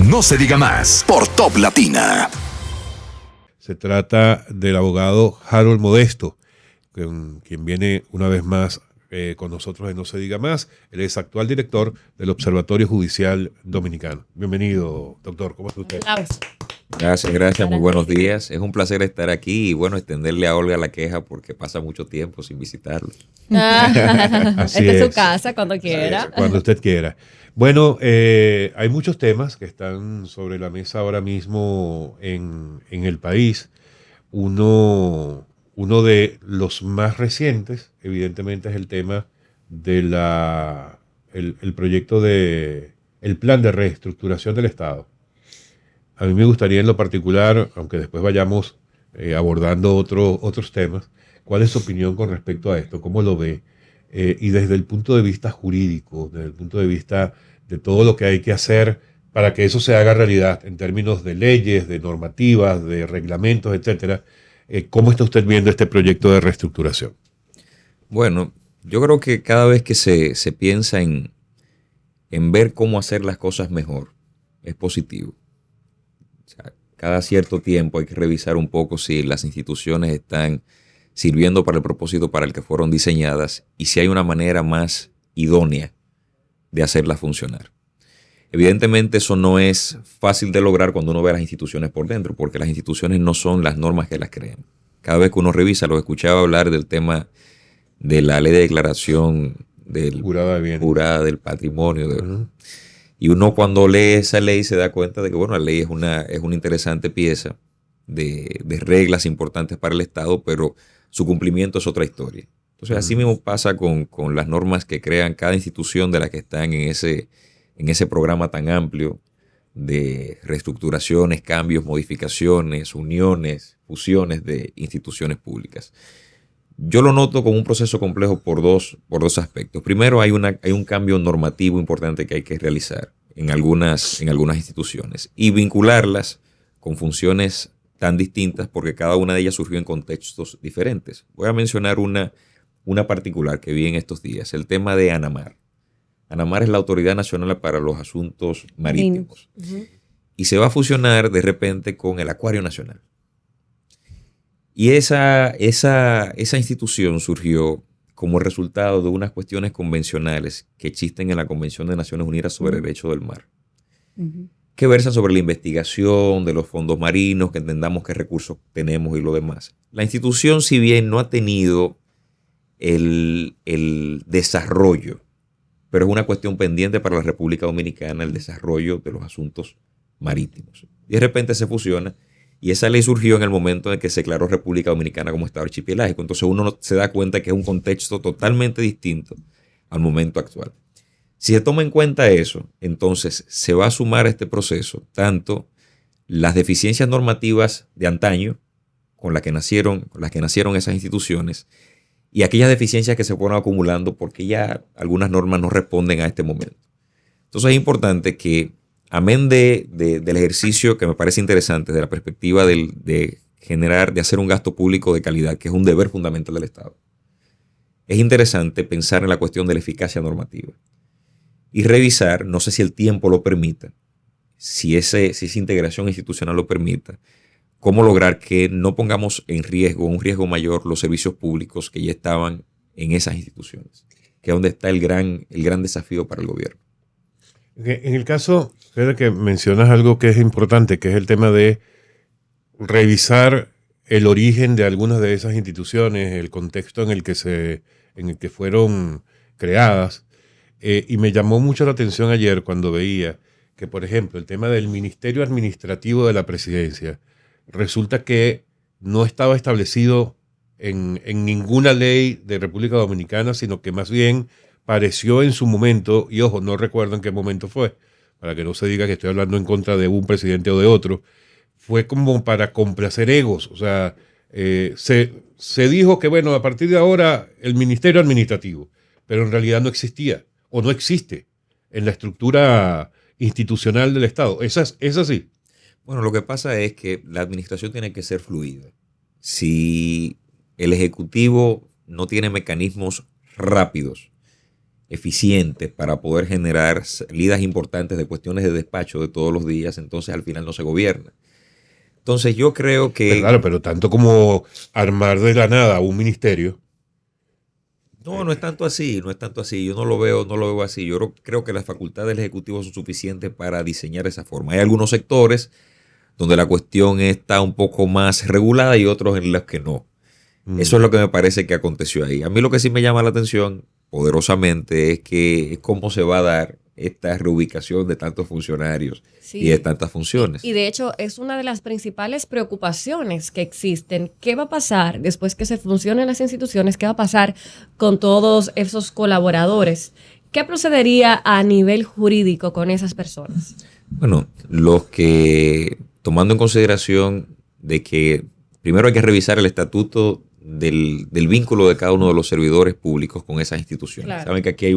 No se diga más por Top Latina. Se trata del abogado Harold Modesto, quien viene una vez más con nosotros en No se diga más. Él es actual director del Observatorio Judicial Dominicano. Bienvenido, doctor. ¿Cómo está usted? Gracias. Muy buenos días. Es un placer estar aquí y bueno, extenderle a Olga la queja porque pasa mucho tiempo sin visitarlo. Esta es su casa cuando quiera. Cuando usted quiera. Bueno, hay muchos temas que están sobre la mesa ahora mismo en el país. Uno de los más recientes, evidentemente, es el tema de el proyecto el plan de reestructuración del Estado. A mí me gustaría en lo particular, aunque después vayamos abordando otros temas, ¿cuál es su opinión con respecto a esto? ¿Cómo lo ve? Y desde el punto de vista jurídico, desde el punto de vista de todo lo que hay que hacer para que eso se haga realidad en términos de leyes, de normativas, de reglamentos, etcétera. ¿Cómo está usted viendo este proyecto de reestructuración? Bueno, yo creo que cada vez que se piensa en ver cómo hacer las cosas mejor, es positivo. O sea, cada cierto tiempo hay que revisar un poco si las instituciones están sirviendo para el propósito para el que fueron diseñadas y si hay una manera más idónea de hacerlas funcionar. Evidentemente eso no es fácil de lograr cuando uno ve a las instituciones por dentro, porque las instituciones no son las normas que las crean. Cada vez que uno revisa, lo escuchaba hablar del tema de la ley de declaración jurada del patrimonio. Y uno cuando lee esa ley se da cuenta de que bueno, la ley es una interesante pieza de reglas importantes para el Estado, pero su cumplimiento es otra historia. Entonces así mismo pasa con las normas que crean cada institución de las que están en ese programa tan amplio de reestructuraciones, cambios, modificaciones, uniones, fusiones de instituciones públicas. Yo lo noto como un proceso complejo por dos aspectos. Primero, hay un cambio normativo importante que hay que realizar en algunas instituciones y vincularlas con funciones tan distintas porque cada una de ellas surgió en contextos diferentes. Voy a mencionar una particular que vi en estos días, el tema de ANAMAR. ANAMAR es la Autoridad Nacional para los Asuntos Marítimos. Y se va a fusionar de repente con el Acuario Nacional. Y esa institución surgió como resultado de unas cuestiones convencionales que existen en la Convención de Naciones Unidas sobre el Derecho del Mar, que versan sobre la investigación de los fondos marinos, que entendamos qué recursos tenemos y lo demás. La institución, si bien no ha tenido el desarrollo, pero es una cuestión pendiente para la República Dominicana, el desarrollo de los asuntos marítimos. Y de repente se fusiona. Y esa ley surgió en el momento en que se declaró República Dominicana como Estado archipelágico. Entonces uno se da cuenta que es un contexto totalmente distinto al momento actual. Si se toma en cuenta eso, entonces se va a sumar a este proceso tanto las deficiencias normativas de antaño con las que nacieron esas instituciones y aquellas deficiencias que se fueron acumulando porque ya algunas normas no responden a este momento. Entonces es importante que amén del ejercicio que me parece interesante de la perspectiva de hacer un gasto público de calidad, que es un deber fundamental del Estado, es interesante pensar en la cuestión de la eficacia normativa y revisar, no sé si el tiempo lo permita, si esa integración institucional lo permita, cómo lograr que no pongamos en riesgo, un riesgo mayor, los servicios públicos que ya estaban en esas instituciones, que es donde está el gran desafío para el gobierno. En el caso, Fede, que mencionas algo que es importante, que es el tema de revisar el origen de algunas de esas instituciones, el contexto en el que fueron creadas. Y me llamó mucho la atención ayer cuando veía que, por ejemplo, el tema del Ministerio Administrativo de la Presidencia resulta que no estaba establecido en ninguna ley de República Dominicana, sino que más bien pareció en su momento, y ojo, no recuerdo en qué momento fue, para que no se diga que estoy hablando en contra de un presidente o de otro, fue como para complacer egos. O sea, se dijo que, bueno, a partir de ahora el Ministerio Administrativo, pero en realidad no existía o no existe en la estructura institucional del Estado. ¿Es así? Bueno, lo que pasa es que la administración tiene que ser fluida. Si el Ejecutivo no tiene mecanismos rápidos eficientes para poder generar salidas importantes de cuestiones de despacho de todos los días, entonces al final no se gobierna. Entonces yo creo que... Pero claro, pero tanto como armar de la nada un ministerio. No es tanto así, no es tanto así. Yo no lo veo así. Yo creo que las facultades del Ejecutivo son suficientes para diseñar esa forma. Hay algunos sectores donde la cuestión está un poco más regulada y otros en los que no. Eso es lo que me parece que aconteció ahí. A mí lo que sí me llama la atención poderosamente es cómo se va a dar esta reubicación de tantos funcionarios y de tantas funciones. Y de hecho es una de las principales preocupaciones que existen. ¿Qué va a pasar después que se funcionen las instituciones? ¿Qué va a pasar con todos esos colaboradores? ¿Qué procedería a nivel jurídico con esas personas? Bueno, los que, tomando en consideración de que primero hay que revisar el estatuto del vínculo de cada uno de los servidores públicos con esas instituciones. Claro. Saben que aquí hay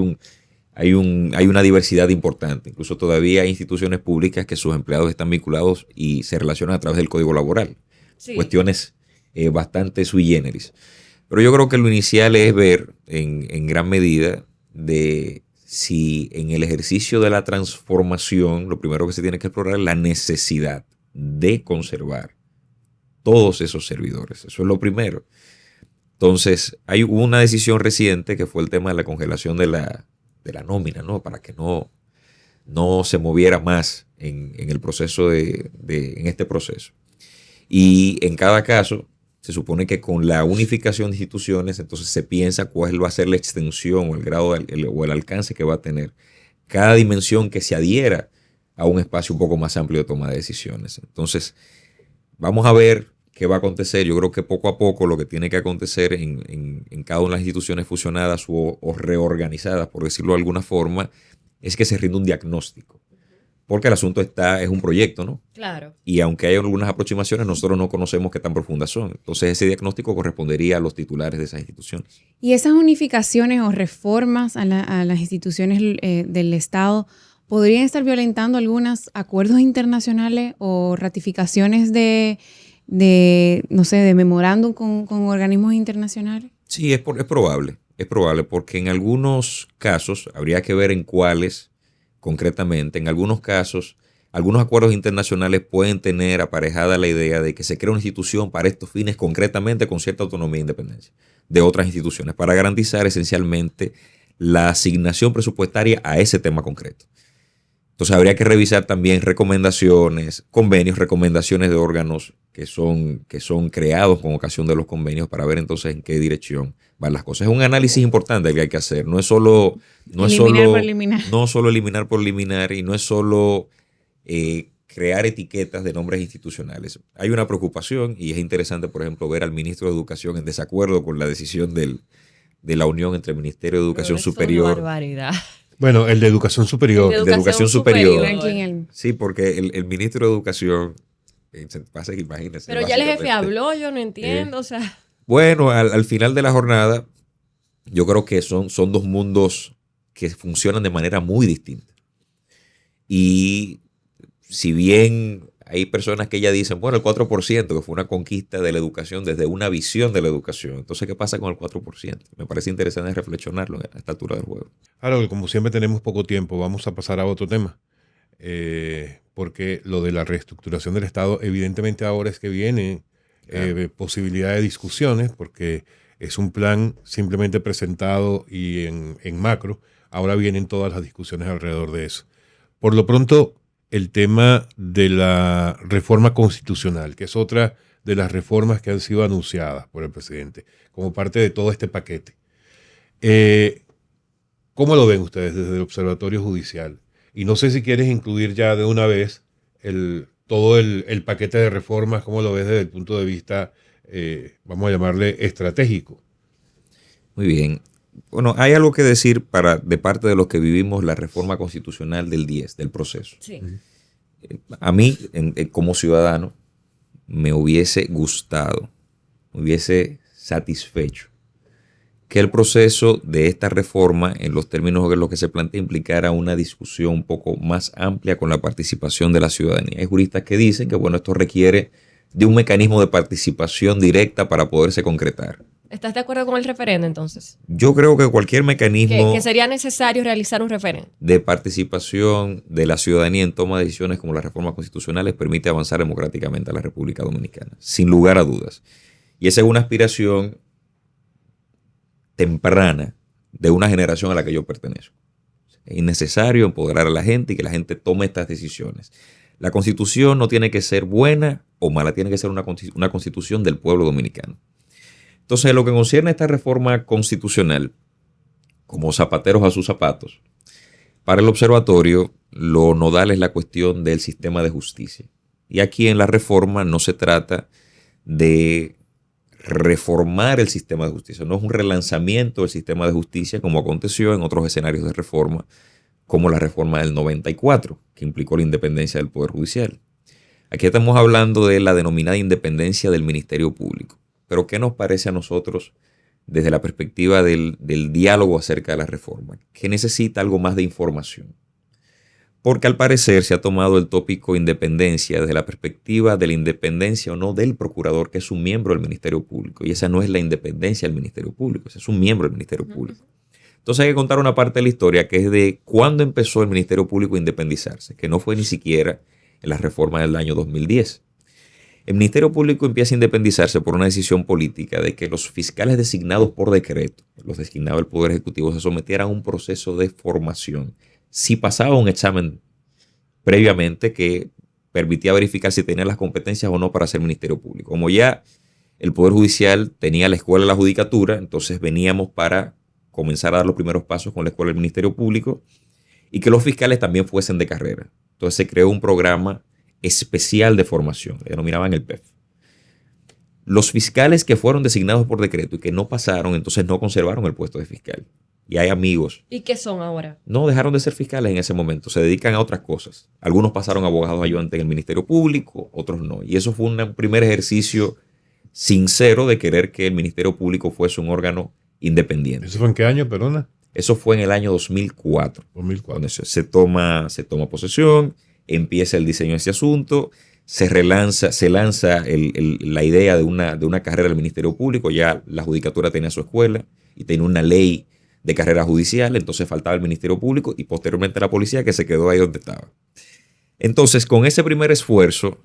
una diversidad importante. Incluso todavía hay instituciones públicas que sus empleados están vinculados y se relacionan a través del Código Laboral. Sí. Cuestiones bastante sui generis. Pero yo creo que lo inicial es ver en gran medida de si en el ejercicio de la transformación lo primero que se tiene que explorar es la necesidad de conservar todos esos servidores. Eso es lo primero. Entonces, hubo una decisión reciente que fue el tema de la congelación de la nómina, ¿no? Para que no se moviera más en el proceso en este proceso. Y en cada caso, se supone que con la unificación de instituciones, entonces se piensa cuál va a ser la extensión o el grado o el alcance que va a tener cada dimensión que se adhiera a un espacio un poco más amplio de toma de decisiones. Entonces, vamos a ver qué va a acontecer. Yo creo que poco a poco lo que tiene que acontecer en cada una de las instituciones fusionadas o reorganizadas, por decirlo de alguna forma, es que se rinda un diagnóstico. Porque el asunto es un proyecto, ¿no? Claro. Y aunque hay algunas aproximaciones, nosotros no conocemos qué tan profundas son. Entonces ese diagnóstico correspondería a los titulares de esas instituciones. ¿Y esas unificaciones o reformas a las instituciones del Estado podrían estar violentando algunos acuerdos internacionales o ratificaciones de memorándum con organismos internacionales? Sí, es probable. Es probable porque en algunos casos, habría que ver en cuáles concretamente, en algunos casos, algunos acuerdos internacionales pueden tener aparejada la idea de que se crea una institución para estos fines concretamente con cierta autonomía e independencia de otras instituciones para garantizar esencialmente la asignación presupuestaria a ese tema concreto. Entonces habría que revisar también recomendaciones, convenios, recomendaciones de órganos que son creados con ocasión de los convenios para ver entonces en qué dirección van las cosas. Es un análisis importante que hay que hacer. No es solo eliminar por eliminar y no es solo crear etiquetas de nombres institucionales. Hay una preocupación y es interesante, por ejemplo, ver al ministro de Educación en desacuerdo con la decisión de la unión entre el Ministerio de Educación Superior. Es una barbaridad. Bueno, el de Educación Superior. De Educación Superior. Sí, porque el ministro de Educación, imagínense. Pero ya el jefe habló, yo no entiendo, o sea. Bueno, al final de la jornada, yo creo que son dos mundos que funcionan de manera muy distinta. Y si bien hay personas que ya dicen, bueno, el 4%, que fue una conquista de la educación desde una visión de la educación. Entonces, ¿qué pasa con el 4%? Me parece interesante reflexionarlo a esta altura del juego. Claro, como siempre tenemos poco tiempo, vamos a pasar a otro tema. Porque lo de la reestructuración del Estado, evidentemente ahora es que viene posibilidad de discusiones, porque es un plan simplemente presentado y en macro. Ahora vienen todas las discusiones alrededor de eso. Por lo pronto, el tema de la reforma constitucional, que es otra de las reformas que han sido anunciadas por el presidente como parte de todo este paquete. ¿Cómo lo ven ustedes desde el Observatorio Judicial? Y no sé si quieres incluir ya de una vez todo el paquete de reformas, ¿cómo lo ves desde el punto de vista, vamos a llamarle, estratégico? Muy bien. Bueno, hay algo que decir de parte de los que vivimos la reforma constitucional del 10, del proceso. Sí. A mí, como ciudadano, me hubiese gustado, me hubiese satisfecho que el proceso de esta reforma, en los términos en los que se plantea, implicara una discusión un poco más amplia con la participación de la ciudadanía. Hay juristas que dicen que, bueno, esto requiere de un mecanismo de participación directa para poderse concretar. ¿Estás de acuerdo con el referendo entonces? Yo creo que cualquier mecanismo Que sería necesario realizar un referendo. de participación de la ciudadanía en toma de decisiones como las reformas constitucionales permite avanzar democráticamente a la República Dominicana, sin lugar a dudas. Y esa es una aspiración temprana de una generación a la que yo pertenezco. Es necesario empoderar a la gente y que la gente tome estas decisiones. La Constitución no tiene que ser buena o mala, tiene que ser una Constitución del pueblo dominicano. Entonces, en lo que concierne a esta reforma constitucional, como zapateros a sus zapatos, para el observatorio lo nodal es la cuestión del sistema de justicia. Y aquí en la reforma no se trata de reformar el sistema de justicia, no es un relanzamiento del sistema de justicia como aconteció en otros escenarios de reforma, como la reforma del 94, que implicó la independencia del Poder Judicial. Aquí estamos hablando de la denominada independencia del Ministerio Público. Pero ¿qué nos parece a nosotros desde la perspectiva del diálogo acerca de la reforma? Que necesita algo más de información. Porque al parecer se ha tomado el tópico independencia desde la perspectiva de la independencia o no del procurador, que es un miembro del Ministerio Público. Y esa no es la independencia del Ministerio Público, ese es un miembro del Ministerio Público. Entonces hay que contar una parte de la historia que es de cuándo empezó el Ministerio Público a independizarse, que no fue ni siquiera en la reforma del año 2010. El Ministerio Público empieza a independizarse por una decisión política de que los fiscales designados por decreto, los designados del Poder Ejecutivo, se sometieran a un proceso de formación. Si pasaba un examen previamente que permitía verificar si tenían las competencias o no para ser Ministerio Público. Como ya el Poder Judicial tenía la escuela de la judicatura, entonces veníamos para comenzar a dar los primeros pasos con la escuela del Ministerio Público y que los fiscales también fuesen de carrera. Entonces se creó un programa especial de formación, le denominaban el PEF. Los fiscales que fueron designados por decreto y que no pasaron, entonces no conservaron el puesto de fiscal. Y hay amigos. ¿Y qué son ahora? No dejaron de ser fiscales en ese momento, se dedican a otras cosas. Algunos pasaron a abogados ayudantes en el Ministerio Público, otros no. Y eso fue un primer ejercicio sincero de querer que el Ministerio Público fuese un órgano independiente. ¿Eso fue en qué año, perdona? Eso fue en el año 2004. 2004. Donde se toma posesión, empieza el diseño de ese asunto, se lanza la idea de una carrera del Ministerio Público. Ya la judicatura tenía su escuela y tenía una ley de carrera judicial, entonces faltaba el Ministerio Público y posteriormente la policía, que se quedó ahí donde estaba. Entonces, con ese primer esfuerzo,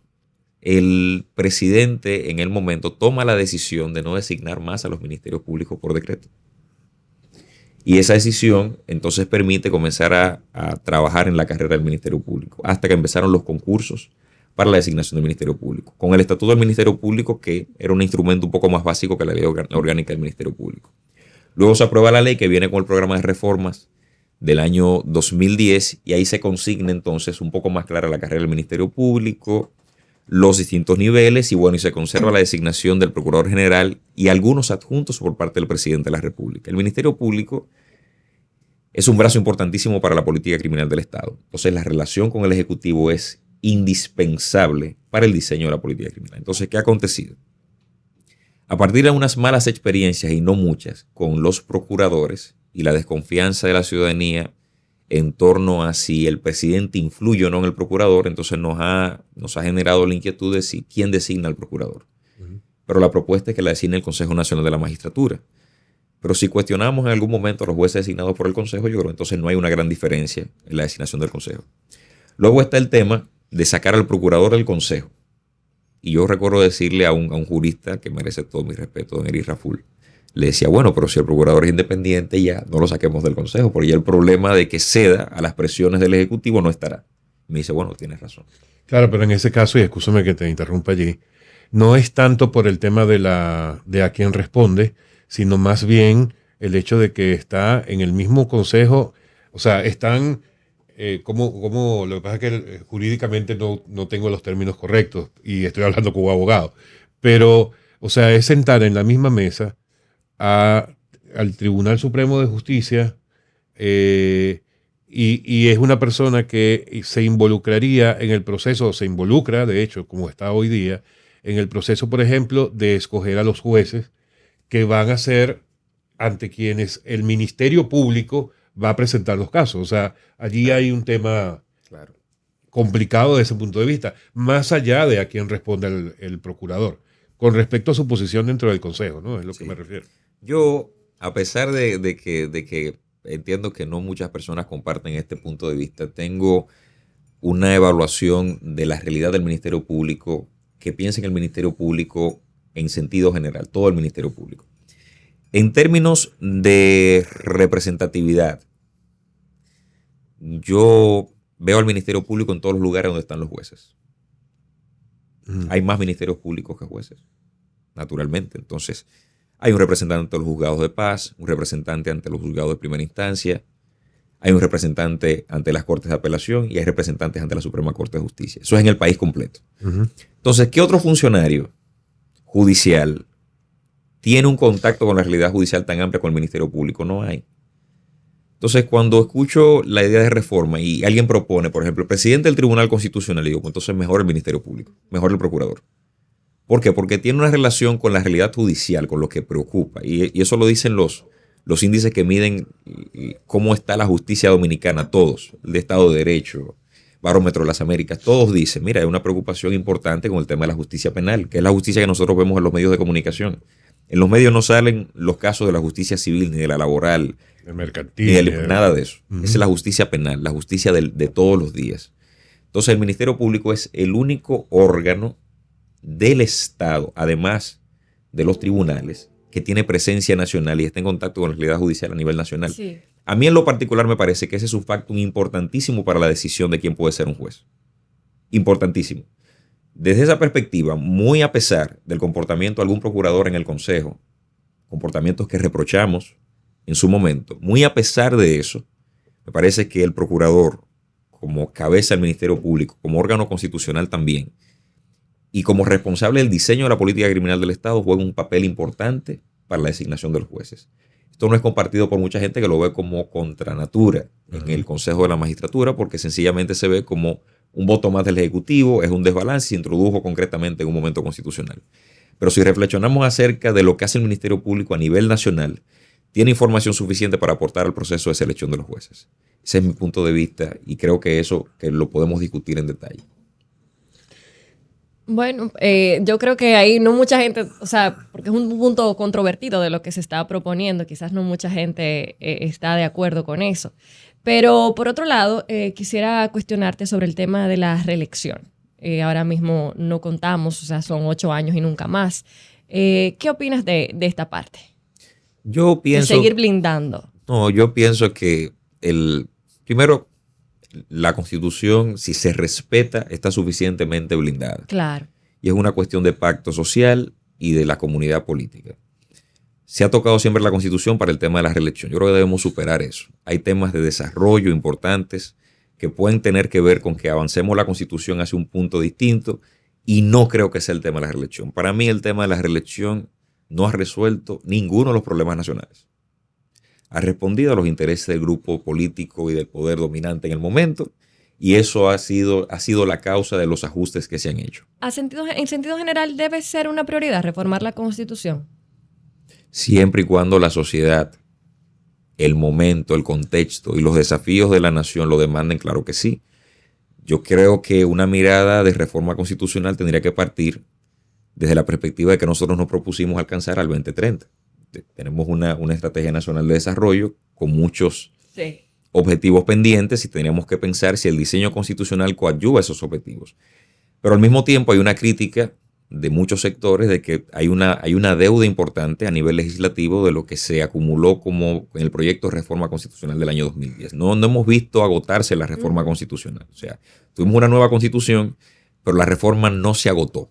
el presidente en el momento toma la decisión de no designar más a los ministerios públicos por decreto. Y esa decisión entonces permite comenzar a trabajar en la carrera del Ministerio Público, hasta que empezaron los concursos para la designación del Ministerio Público, con el Estatuto del Ministerio Público, que era un instrumento un poco más básico que la ley orgánica del Ministerio Público. Luego se aprueba la ley que viene con el programa de reformas del año 2010 y ahí se consigna entonces un poco más clara la carrera del Ministerio Público, los distintos niveles y bueno, y se conserva la designación del Procurador General y algunos adjuntos por parte del Presidente de la República. El Ministerio Público es un brazo importantísimo para la política criminal del Estado. Entonces la relación con el Ejecutivo es indispensable para el diseño de la política criminal. Entonces, ¿qué ha acontecido? A partir de unas malas experiencias, y no muchas, con los procuradores y la desconfianza de la ciudadanía en torno a si el presidente influye o no en el procurador, entonces nos ha generado la inquietud de si quién designa al procurador. Pero la propuesta es que la designe el Consejo Nacional de la Magistratura. Pero si cuestionamos en algún momento a los jueces designados por el Consejo, yo creo que entonces no hay una gran diferencia en la designación del Consejo. Luego está el tema de sacar al procurador del Consejo. Y yo recuerdo decirle a un jurista que merece todo mi respeto, don Eri Raful, le decía, bueno, pero si el procurador es independiente, ya no lo saquemos del Consejo, porque ya el problema de que ceda a las presiones del Ejecutivo no estará. Me dice, bueno, tienes razón. Claro, pero en ese caso, y escúchame que te interrumpa allí, no es tanto por el tema de a quién responde, sino más bien el hecho de que está en el mismo Consejo, o sea, están... lo que pasa es que jurídicamente no tengo los términos correctos y estoy hablando como abogado, pero, o sea, es sentar en la misma mesa al Tribunal Supremo de Justicia y es una persona que se involucraría en el proceso, o se involucra, de hecho, como está hoy día, en el proceso, por ejemplo, de escoger a los jueces que van a ser ante quienes el Ministerio Público va a presentar los casos. O sea, allí hay un tema complicado desde ese punto de vista, más allá de a quién responde el procurador. con respecto a su posición dentro del Consejo, ¿no? Es lo que me refiero. Yo, a pesar de que entiendo que no muchas personas comparten este punto de vista, tengo una evaluación de la realidad del Ministerio Público que piensa en el Ministerio Público en sentido general, todo el Ministerio Público. En términos de representatividad, yo veo al Ministerio Público en todos los lugares donde están los jueces. Hay más ministerios públicos que jueces, naturalmente. Entonces, hay un representante ante los juzgados de paz, un representante ante los juzgados de primera instancia, hay un representante ante las Cortes de Apelación y hay representantes ante la Suprema Corte de Justicia. Eso es en el país completo. Entonces, ¿qué otro funcionario judicial tiene un contacto con la realidad judicial tan amplia con el Ministerio Público? No hay. Entonces, cuando escucho la idea de reforma y alguien propone, por ejemplo, el presidente del Tribunal Constitucional, digo, pues entonces mejor el Ministerio Público, mejor el procurador. ¿Por qué? Porque tiene una relación con la realidad judicial, con lo que preocupa. Y eso lo dicen los índices que miden cómo está la justicia dominicana, todos, el de Estado de Derecho, Barómetro de las Américas, todos dicen, mira, hay una preocupación importante con el tema de la justicia penal, que es la justicia que nosotros vemos en los medios de comunicación. En los medios no salen los casos de la justicia civil, ni de la laboral, el mercantil, nada de eso. Esa es la justicia penal, la justicia de todos los días. Entonces, el Ministerio Público es el único órgano del Estado, además de los tribunales, que tiene presencia nacional y está en contacto con la realidad judicial a nivel nacional. Sí. A mí en lo particular me parece que ese es un factor importantísimo para la decisión de quién puede ser un juez. Importantísimo. Desde esa perspectiva, muy a pesar del comportamiento de algún procurador en el Consejo, comportamientos que reprochamos en su momento, muy a pesar de eso, me parece que el procurador, como cabeza del Ministerio Público, como órgano constitucional también, y como responsable del diseño de la política criminal del Estado, juega un papel importante para la designación de los jueces. Esto no es compartido por mucha gente que lo ve como contra natura en el Consejo de la Magistratura, porque sencillamente se ve como un voto más del Ejecutivo, es un desbalance y se introdujo concretamente en un momento constitucional. Pero si reflexionamos acerca de lo que hace el Ministerio Público a nivel nacional, tiene información suficiente para aportar al proceso de selección de los jueces. Ese es mi punto de vista y creo que eso que lo podemos discutir en detalle. Bueno, yo creo que ahí no mucha gente, o sea, porque es un punto controvertido de lo que se está proponiendo, quizás no mucha gente está de acuerdo con eso. Pero por otro lado, quisiera cuestionarte sobre el tema de la reelección. Ahora mismo no contamos, o sea, son 8 años y nunca más. ¿Qué opinas de esta parte? Yo pienso... De seguir blindando. No, yo pienso que primero, la Constitución, si se respeta, está suficientemente blindada. Claro. Y es una cuestión de pacto social y de la comunidad política. Se ha tocado siempre la Constitución para el tema de la reelección. Yo creo que debemos superar eso. Hay temas de desarrollo importantes que pueden tener que ver con que avancemos la Constitución hacia un punto distinto y no creo que sea el tema de la reelección. Para mí el tema de la reelección no ha resuelto ninguno de los problemas nacionales. Ha respondido a los intereses del grupo político y del poder dominante en el momento y eso ha sido la causa de los ajustes que se han hecho. En sentido general, ¿debe ser una prioridad reformar la Constitución? Siempre y cuando la sociedad, el momento, el contexto y los desafíos de la nación lo demanden, claro que sí. Yo creo que una mirada de reforma constitucional tendría que partir desde la perspectiva de que nosotros nos propusimos alcanzar al 2030. Tenemos una estrategia nacional de desarrollo con muchos objetivos pendientes y tendríamos que pensar si el diseño constitucional coadyuva esos objetivos. Pero al mismo tiempo hay una crítica de muchos sectores de que hay una deuda importante a nivel legislativo de lo que se acumuló como en el proyecto de reforma constitucional del año 2010. No hemos visto agotarse la reforma constitucional. O sea, tuvimos una nueva constitución, pero la reforma no se agotó.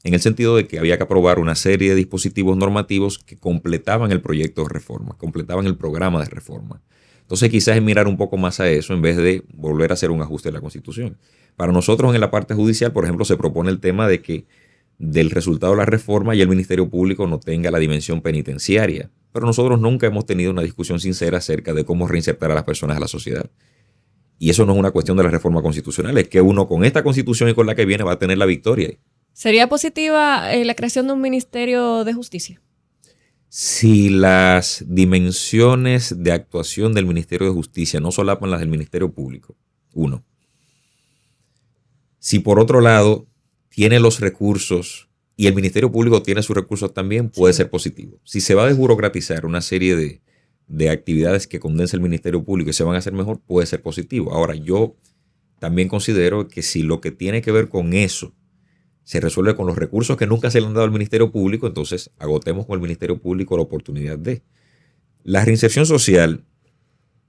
En el sentido de que había que aprobar una serie de dispositivos normativos que completaban el proyecto de reforma, completaban el programa de reforma. Entonces quizás es mirar un poco más a eso en vez de volver a hacer un ajuste de la Constitución. Para nosotros en la parte judicial, por ejemplo, se propone el tema de que del resultado de la reforma y el Ministerio Público no tenga la dimensión penitenciaria. Pero nosotros nunca hemos tenido una discusión sincera acerca de cómo reinsertar a las personas a la sociedad. Y eso no es una cuestión de la reforma constitucional, es que uno con esta Constitución y con la que viene va a tener la victoria. ¿Sería positiva la creación de un Ministerio de Justicia? Si las dimensiones de actuación del Ministerio de Justicia no solapan las del Ministerio Público, uno. Si por otro lado tiene los recursos y el Ministerio Público tiene sus recursos también, puede ser positivo. Si se va a desburocratizar una serie de actividades que condensa el Ministerio Público y se van a hacer mejor, puede ser positivo. Ahora, yo también considero que si lo que tiene que ver con eso se resuelve con los recursos que nunca se le han dado al Ministerio Público, entonces agotemos con el Ministerio Público la oportunidad de. La reinserción social,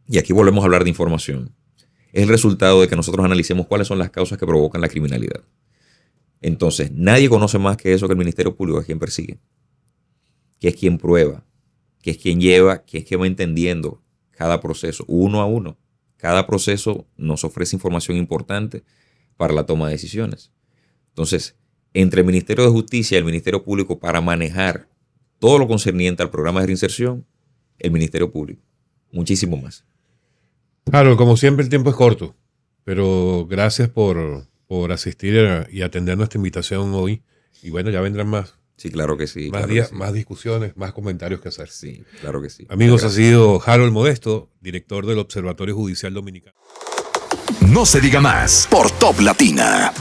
y aquí volvemos a hablar de información, es el resultado de que nosotros analicemos cuáles son las causas que provocan la criminalidad. Entonces, nadie conoce más que eso que el Ministerio Público, que es quien persigue, que es quien prueba, que es quien lleva, que es quien va entendiendo cada proceso, uno a uno. Cada proceso nos ofrece información importante para la toma de decisiones. Entonces, entre el Ministerio de Justicia y el Ministerio Público para manejar todo lo concerniente al programa de reinserción, el Ministerio Público. Muchísimo más. Claro, como siempre el tiempo es corto, pero gracias por asistir y atender nuestra invitación hoy. Y bueno, ya vendrán más. Sí, claro que sí. Más claro días, que sí. más discusiones, más comentarios que hacer. Sí, claro que sí. Amigos, ha sido Harold Modesto, director del Observatorio Judicial Dominicano. No se diga más por Top Latina.